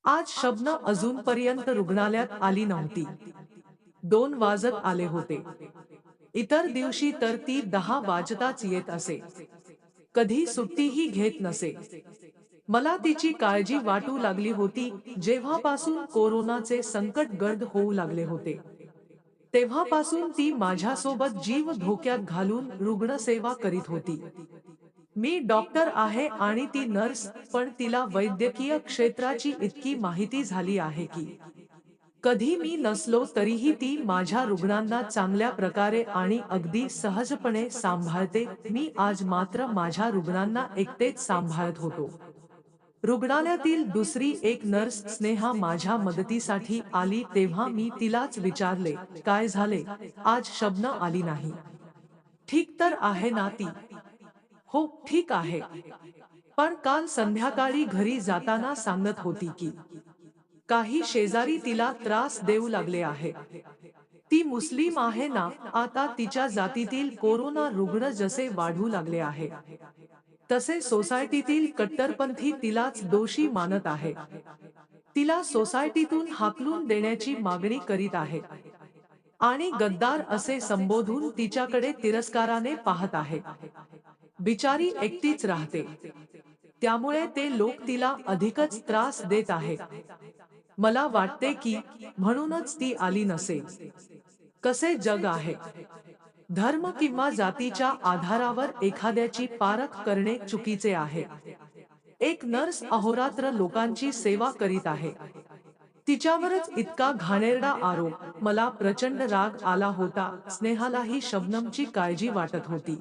आज शबनम अजूनपर्यंत रुग्णालयात आली नव्हती. 2 वाजत आले होते. इतर दिवशी तर ती 10 वाजताच येत असे. कधी सुट्टीही घेत नसे. मला तिची काळजी वाटू लागली होती, जेव्हापासून कोरोनाचे संकट गर्द होऊ लागले होते. तेव्हापासून ती माझ्यासोबत जीव धोक्यात घालून रुग्णसेवा करीत होती. मी डॉक्टर आहे आणि ती नर्स, पण तिला वैद्यकीय क्षेत्राची इतकी माहिती झाली आहे की कधी मी नसलो तरीही ती माझ्या रुग्णांना चांगल्या प्रकारे आणि अगदी सहजपणे सांभाळते. मी आज मात्र माझ्या रुग्णांना एकटेच सांभाळत होतो. रुग्णालयातील दुसरी एक नर्स स्नेहा माझ्या मदतीसाठी आली तेव्हा मी तिलाच विचारले, काय झाले? आज शबनम आली नाही. ठीक तर आहे ना ती? हो, ठीक आहे. पण काल संध्याकाळी घरी जाताना सांगत होती की काही शेजारी तिला त्रास देऊ लागले आहे. ती मुस्लिम आहे ना, आता तिच्या जातीतील कोरोना रुग्ण जसे वाढू लागले आहे, तसे सोसायटीतील कट्टरपंथी तिलाच दोषी मानत आहे. तिला सोसायटीतून हाकलून देण्याची मागणी करीत आहे आणि गद्दार असे संबोधून तिच्याकडे तिरस्काराने पाहत आहे. बिचारी एकटीच राहते. त्यामुळे ते लोक तिला अधिकच त्रास देत आहेत. मला वाटते की म्हणूनच ती आली नसेल. कसे जग आहे. धर्म किंवा जातीच्या आधारावर एखाद्याची पारख करणे चुकीचे आहे. एक नर्स अहोरात्र लोकांची सेवा करीत आहे. तिच्यावरच इतका घाणेरडा आरोप. मला प्रचंड राग आला होता. स्नेहालाही शबनमची काळजी वाटत होती.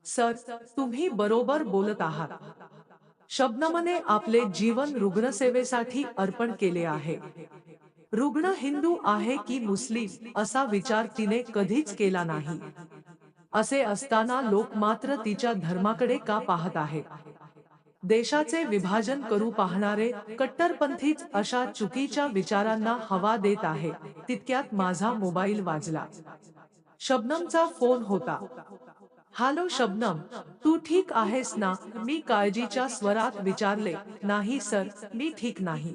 सर, तुम्ही बरोबर बोलत आहात. शबनमने आपले जीवन रुग्णसेवेसाठी अर्पण केले आहे. रुग्ण हिंदू आहे की मुस्लिम असा विचार तिने कधीच केला नाही. असे असताना लोक मात्र तिच्या धर्माकडे का पाहत आहेत? देशाचे विभाजन करू पाहणारे कट्टरपंथीच अशा चुकीच्या विचारांना हवा देत आहे. तितक्यात माझा मोबाईल वाजला. शबनमचा फोन होता. हॅलो शबनम, तू ठीक आहेस ना? मी काळजीच्या स्वरात विचारले. नाही सर, मी ठीक नाही.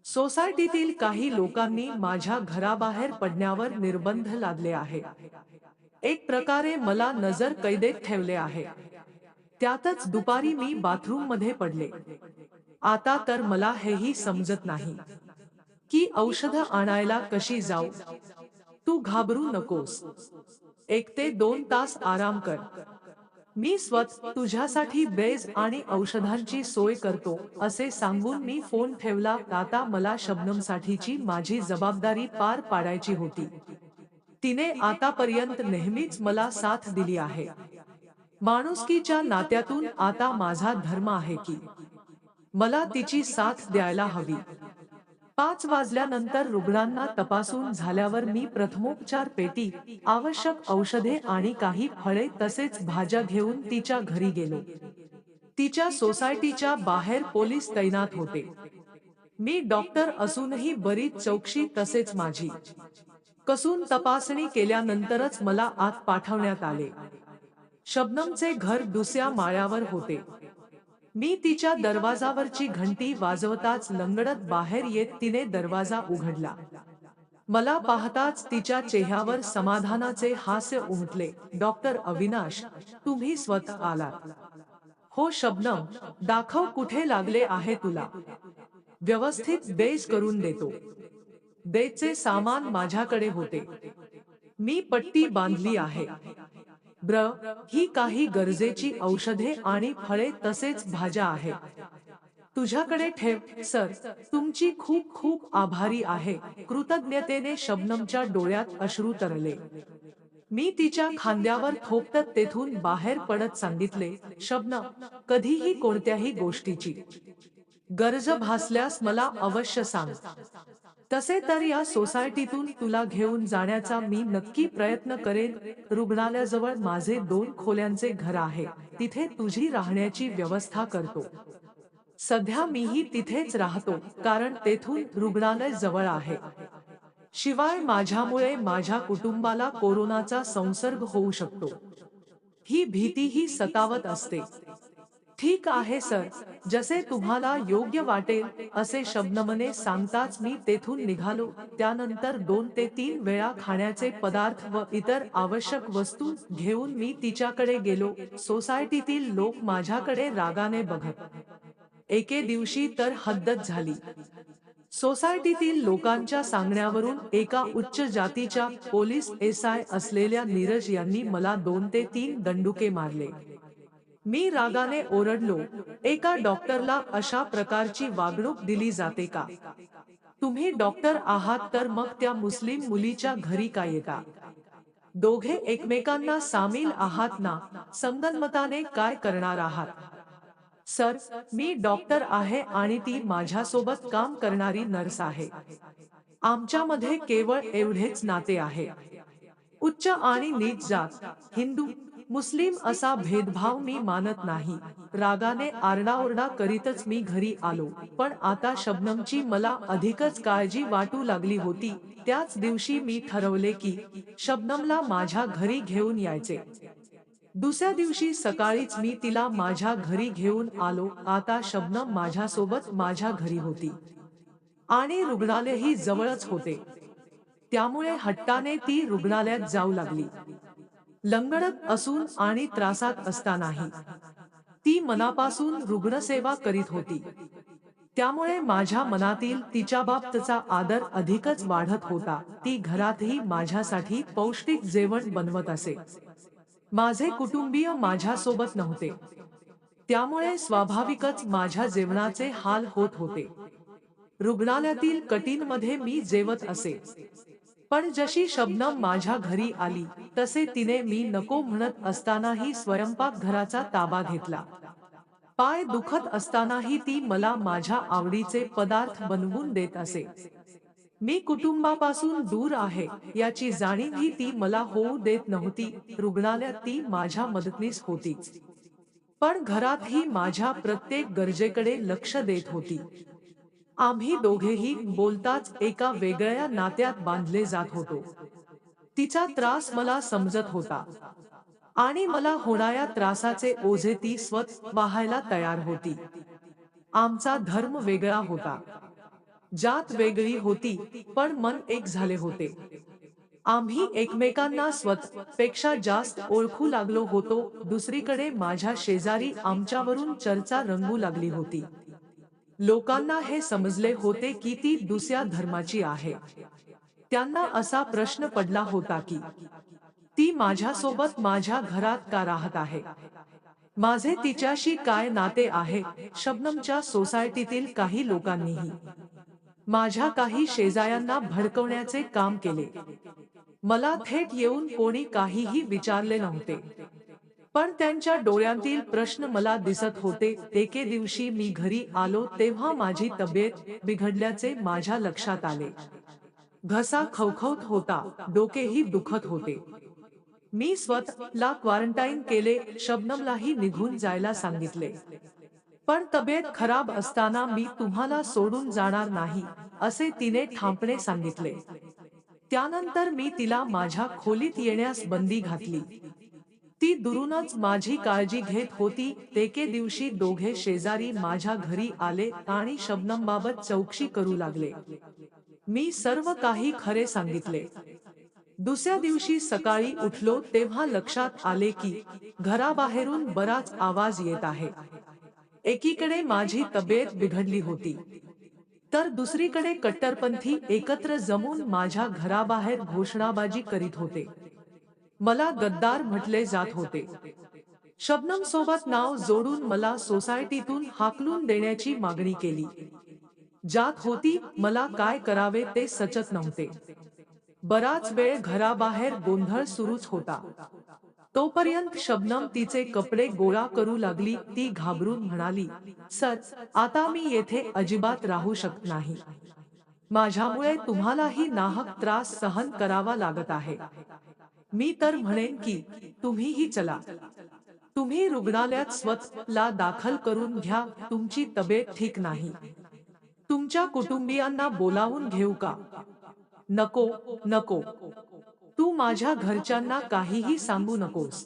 सोसायटीतील काही लोकांनी माझ्या घराबाहेर पडण्यावर निर्बंध लादले आहे. एक प्रकारे मला नजर कैदेत ठेवले आहे. त्यातच दुपारी मी बाथरूम मध्ये पडले. आता तर मला हेही समजत नाही की औषध आणायला कशी जाऊ. तू घाबरू नकोस. 1 ते 2 तास आराम कर. मी तुझ्यासाठी बेज आणि औषधांची सोय करतो, असे सांगून मी फोन ठेवला. आता मला शबनमसाठीची माझी जबाबदारी पार पाडायची होती. तिने आतापर्यंत नेहमीच मला साथ दिली आहे. माणुसकीच्या नात्यातून आता माझा धर्म आहे की मला तिची साथ द्यायला हवी. 5 वाजल्यानंतर रुग्णांना तपासून झाल्यावर मी प्रथमोपचार पेटी, आवश्यक औषधे आणि काही फळे तसेच भाज्या घेऊन तिच्या घरी गेलो. तिच्या सोसायटीच्या बाहेर पोलीस तैनात होते. मी डॉक्टर असूनही बरीच चौकशी तसेच माझी कसून तपासणी केल्यानंतरच मला आत पाठवण्यात आले. शबनमचे घर दुसऱ्या माळ्यावर होते. मी तिच्या दरवाजावरची घंटी वाजवताच लंगडत बाहेर येत तिने दरवाजा उघडला. मला पाहताच तिच्या चेहऱ्यावर समाधानाचे हास्य उमटले. डॉक्टर अविनाश, तुम्ही स्वतः आलात. हो शबनम, दाखव कुठे लागले आहे तुला. व्यवस्थित बेज करून देतो. बेजचे सामान माझ्याकडे होते. मी पट्टी बांधली आहे. ही काही गरजेची औषधे आणि फळे तसेच भाज्या आहेत. तुझ्याकडे ठेव. सर, तुमची खूप खूप आभारी आहे. कृतज्ञतेने शबनमच्या डोळ्यात अश्रू तरळले. मी तिच्या खांद्यावर थोपटत तेथून बाहेर पडत सांगितले, शबनम, कधीही कोणत्याही गोष्टीची गरज भासल्यास मला अवश्य सांग. तसे तर या सोसायटीतून तुला घेऊन जाण्याचा मी नक्की प्रयत्न करेन. रुग्णालयाजवळ माझे 2 खोल्यांचे घर आहे. तिथे तुझी राहण्याची व्यवस्था करतो. सध्या मीही तिथेच राहतो, कारण तेथून रुग्णालय जवळ आहे. शिवाय माझ्यामुळे माझ्या कुटुंबाला कोरोनाचा संसर्ग होऊ शकतो, ही भीतीही सतावत असते. ठीक आहे सर, जसे तुम्हाला योग्य वाटेल असे शबनमने सांगताच मी तेथून निघालो. त्यानंतर 2 ते 3 वेळा खाण्याचे पदार्थ व इतर आवश्यक वस्तू घेऊन मी तिच्याकडे गेलो. सोसायटीतील लोक माझ्याकडे रागाने बघत. एके दिवशी तर हद्दच झाली. सोसायटीतील लोकांच्या सांगण्यावरून एका उच्च जातीच्या पोलीस एसआय असलेल्या नीरज यांनी मला 2 ते 3 दंडुके मारले. मी रागाने ओरडलो, एका डॉक्टरला अशा प्रकारची वागणूक दिली जाते का? तुम्ही डॉक्टर आहात तर मग त्या मुस्लिम मुलीच्या घरी का येता? दोघे एकमेकांना सामील आहात ना, संगनमताने काय करणार आहात? सर, मी डॉक्टर आहे आणि ती माझ्यासोबत काम करणारी नर्स आहे. आमच्यामध्ये केवळ एवढेच नाते आहे. उच्च आणि नीच जात, हिंदू, मुस्लिम असा भेदभाव मी मानत नाही. रागाने आरडाओरडा करीतच मी घरी आलो. पण आता शबनमची मला अधिकच काळजी वाटू लागली होती. त्याच दिवशी मी ठरवले की शबनमला माझ्या घरी घेऊन यायचे. दुसऱ्या दिवशी सकाळीच मी तिला माझ्या घरी घेऊन आलो. आता शबनम माझ्यासोबत माझ्या घरी होती आणि रुग्णालयही जवळच होते. त्यामुळे हट्टाने ती रुग्णालयात जाऊ लागली. लंगडत असून आणि त्रासात असतानाही ती मनापासून रुग्णसेवा करीत होती. त्यामुळे माझ्या मनातील तिच्याबाबतचा आदर अधिकच वाढत होता. ती घरातही माझ्यासाठी पौष्टिक जेवण बनवत असे. माझे कुटुंबीय माझ्यासोबत नव्हते. त्यामुळे स्वाभाविकच माझ्या जेवणाचे हाल होत होते. रुग्णालयातील कटीनमध्ये मी जेवत असे. पण जशी शबनम माझ्या घरी आली, तसे तिने मी नको म्हणत असतानाही स्वयंपाकघराचा ताबा घेतला. पाय दुखत असतानाही ती मला माझ्या आवडीचे पदार्थ बनवून देत असे. मी कुटुंबापासून दूर आहे याची जाणीवही ती मला होऊ देत नव्हती. रुग्णालयात ती माझ्या मदतनीस होतीच, पण घरातही माझ्या प्रत्येक गरजेकडे लक्ष देत होती. आम्ही दोघेही बोलताच एका वेगळ्या नात्यात बांधले जात होतो. तिचा त्रास मला समजत होता आणि मला होणाऱ्या त्रासाचे ओझे ती स्वतः वाहायला तयार होती. आमचा धर्म वेगळा होता, जात वेगळी होती, पण मन एक झाले होते. आम्ही एकमेकांना स्वतःपेक्षा जास्त ओळखू लागलो होतो. दुसरीकडे माझ्या शेजारी आमच्यावरून चर्चा रंगू लागली होती. लोकांना हे समजले होते की ती दुसऱ्या धर्माची आहे. त्यांना असा प्रश्न पडला होता की ती माझ्यासोबत माझ्या घरात का राहत आहे? माझे तिच्याशी काय नाते आहे? शबनमच्या सोसायटीतील काही लोकांनीही माझ्या काही शेजाऱ्यांना भडकवण्याचे काम केले. मला थेट येऊन कोणी काहीही विचारले नव्हते, पण त्यांच्या डोळ्यांतील प्रश्न मला दिसत होते. एके दिवशी मी घरी आलो तेव्हा माझी तब्येत बिघडल्याचे माझ्या लक्षात आले. घसा खवखवत होता, डोकेही दुखत होते. मी स्वतःला क्वारंटाईन केले. शबनमलाही निघून जायला सांगितले. पण तब्येत खराब असताना मी तुम्हाला सोडून जाणार नाही, असे तिने ठामपणे सांगितले. त्यानंतर मी तिला माझ्या खोलीत येण्यास बंदी घातली. ती दुरूनच माझी काळजी घेत होती. एके दिवशी दोघे शेजारी माझ्या घरी आले आणि शबनमबाबत चौकशी करू लागले. मी सर्व काही खरे सांगितले. दुसऱ्या दिवशी सकाळी उठलो तेव्हा लक्षात आले की घराबाहेरून बराच आवाज येत आहे. एकीकडे माझी तब्येत बिघडली होती, तर दुसरीकडे कट्टरपंथी एकत्र जमून माझ्या घराबाहेर घोषणाबाजी करीत होते. मला गद्दार म्हटले जात होते. शबनम सोबत नाव जोडून मला सोसायटीतून हाकलून देण्याची मागणी केली जात होती. मला काय करावे ते सुचत नव्हते. बराच वेळ घराबाहेर गोंधळ सुरूच होता. तोपर्यंत शबनम तिचे कपडे गोळा करू लागली. ती घाबरून म्हणाली, सर, आता मी येथे अजिबात राहू शकत नाही. माझ्यामुळे तुम्हालाही नाहक त्रास सहन करावा लागत आहे. मी तर म्हणेन की तुम्हीही चला. तुम्ही रुग्णालयात स्वतःला दाखल करून घ्या. तुमची तब्येत ठीक नाही. तुमच्या कुटुंबियांना बोलावून घेऊ का? नको, नको. तू माझ्या घरच्यांना काहीही सांगू नकोस.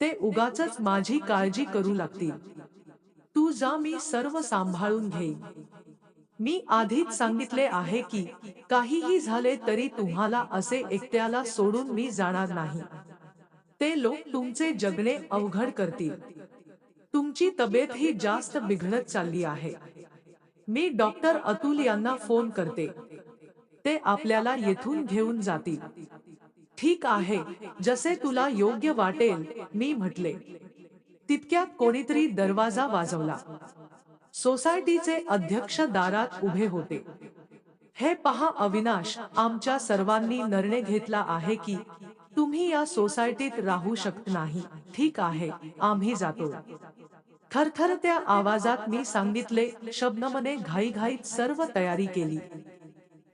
ते उगाचच माझी काळजी करू लागतील. तू जा, मी सर्व सांभाळून घेईन. मी आधीच सांगितले आहे की काहीही झाले तरी तुम्हाला असे एकट्याला सोडून मी जाणार नाही. ते लोक तुमचे जगणे अवघड करतील. तुमची तब्येतही जास्त बिघडत चालली आहे. मी डॉक्टर अतुल यांना फोन करते. ते आपल्याला येथून घेऊन जातील. ठीक आहे, जसे तुला योग्य वाटेल, मी म्हटले. तितक्यात कोणीतरी दरवाजा वाजवला. सोसायटीचे अध्यक्ष दारात उभे होते. हे पहा अविनाश, आमच्या सर्वांनी निर्णय घेतला आहे की तुम्ही या सोसायटीत राहू शकत नाही. ठीक आहे, आम्ही जातो. थरथरत्या आवाजात मी सांगितले. शबनमने घाईघाईत सर्व तयारी केली.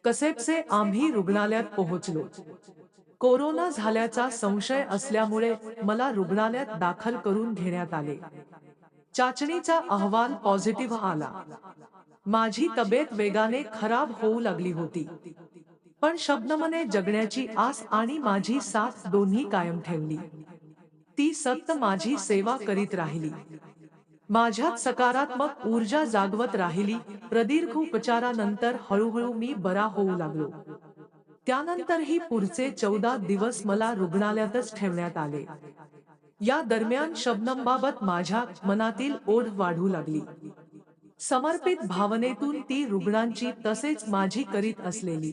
कसेबसे आम्ही रुग्णालयात पोहोचलो. कोरोना झाल्याचा संशय असल्यामुळे मला रुग्णालयात दाखल करून घेण्यात आले. चाचणीचा अहवाल पॉझिटिव्ह आला. माझी तब्येत वेगाने खराब होऊ लागली होती. पण शबनमने जगण्याची आस आणि माझी साथ दोन्ही कायम ठेवली. ती सतत माझी सेवा करीत राहिली. माझ्यात सकारात्मक ऊर्जा जागवत राहिली. प्रदीर्घ उपचारानंतर हळूहळू मी बरा होऊ लागलो. त्यानंतरही पुढचे 14 दिवस मला रुग्णालयातच ठेवण्यात आले. या दरम्यान शबनमबाबत माझ्या मनातील ओढ वाढू लागली. समर्पित भावनेतून ती रुग्णांची तसेच माझी करीत असलेली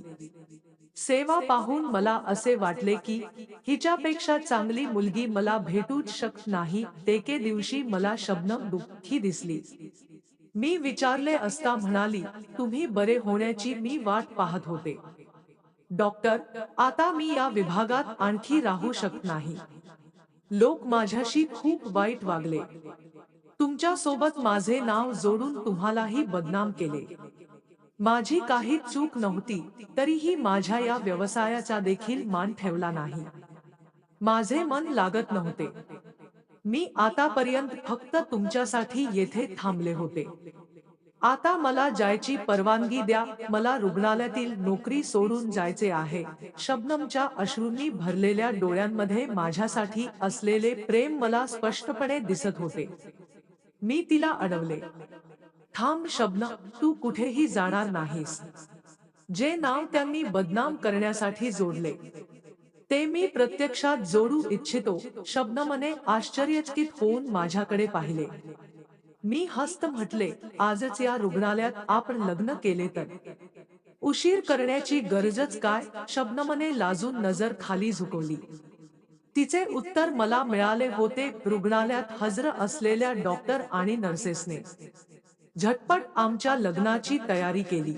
सेवा पाहून मला असे वाटले की हिच्यापेक्षा चांगली मुलगी मला भेटूच शकत नाही. एके दिवशी मला शबनम दुःखी दिसली. मी विचारले असता म्हणाली, तुम्ही बरे होण्याची मी वाट पाहत होते. डॉक्टर, आता मी या विभागात आणखी राहू शकत नाही. लोक माझ्याशी खूप वाईट वागले. तुमच्या सोबत माझे नाव जोडून तुम्हालाही बदनाम केले. माझी काही चूक नव्हती, तरीही माझ्या या व्यवसायाचा देखील मान ठेवला नाही. माझे मन लागत नव्हते. मी आतापर्यंत फक्त तुमच्यासाठी येथे थांबले होते. आता मला जायची परवानगी द्या. मला रुग्णालयातील नोकरी सोडून जायचे आहे. शबनमच्या अश्रूंनी भरलेल्या डोळ्यांमध्ये माझ्यासाठी असलेले प्रेम मला स्पष्टपणे दिसत होते. मी तिला अडवले. थांब शबनम, तू कुठेही जाणार नाहीस. जे नाव त्यांनी बदनाम करण्यासाठी जोडले, ते मी प्रत्यक्षात जोडू इच्छितो. शबनमने आश्चर्यचकित होऊन माझ्याकडे पाहिले. मी हस्त म्हटले, आजच या रुग्णालयात आपण लग्न केले तर उशीर करण्याची गरजच काय? शबनमने लाजून नजर खाली झुकवली. तिचे उत्तर मला मिळाले होते. रुग्णालयात हजर असलेल्या डॉक्टर आणि नर्सेसने झटपट आमच्या लग्नाची तयारी केली.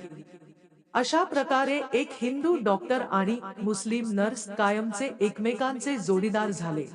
अशा प्रकारे एक हिंदू डॉक्टर आणि मुस्लिम नर्स कायमचे एकमेकांचे जोडीदार झाले.